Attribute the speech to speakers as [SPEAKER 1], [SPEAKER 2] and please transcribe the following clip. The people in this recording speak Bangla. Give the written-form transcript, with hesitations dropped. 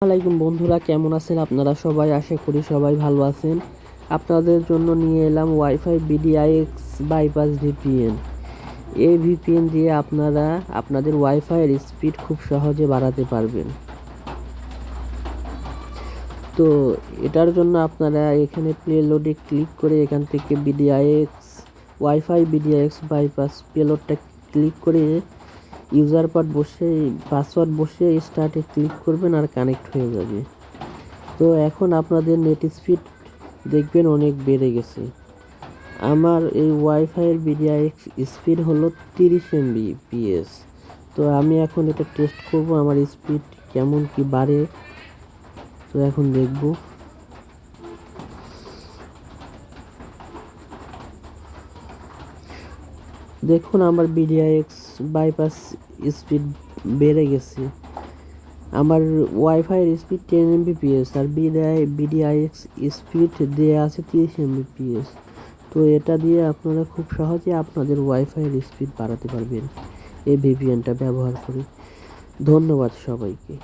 [SPEAKER 1] আসসালামাইকুম বন্ধুরা, কেমন আছেন আপনারা সবাই? আশা করি সবাই ভালো আছেন। আপনাদের জন্য নিয়ে এলাম ওয়াইফাই বিডিআইএক্স বাইপাস ভিপিএন। এই ভিপিএন দিয়ে আপনারা আপনাদের ওয়াইফাইয়ের স্পিড খুব সহজে বাড়াতে পারবেন। তো এটার জন্য আপনারা এখানে প্লে লোডে ক্লিক করে এখান থেকে ওয়াইফাই বিডিআইএক্স বাইপাস পেলোডটা ক্লিক করে ইউজার পাসওয়ার্ড বসে স্টার্টে ক্লিক করবেন আর কানেক্ট হয়ে যাবে। তো এখন আপনাদের নেট স্পিড দেখবেন অনেক বেড়ে গেছে। আমার এই ওয়াইফাইয়ের বিডিআইএক্স স্পিড হলো 30 Mbps। তো আমি এখন এটা টেস্ট করব আমার স্পিড কেমন কি বাড়ে। তো এখন দেখব। দেখুন আমার বিডিআইএক্স বাইপাস স্পিড বেড়ে গেছে। আমার ওয়াইফাইয়ের স্পিড 10 Mbps আর বিডিআইএক্স স্পিড দেওয়া আছে 30 Mbps। তো এটা দিয়ে আপনারা খুব সহজে আপনাদের ওয়াইফাইয়ের স্পিড বাড়াতে পারবেন এই ভিপিএনটা ব্যবহার করে। ধন্যবাদ সবাইকে।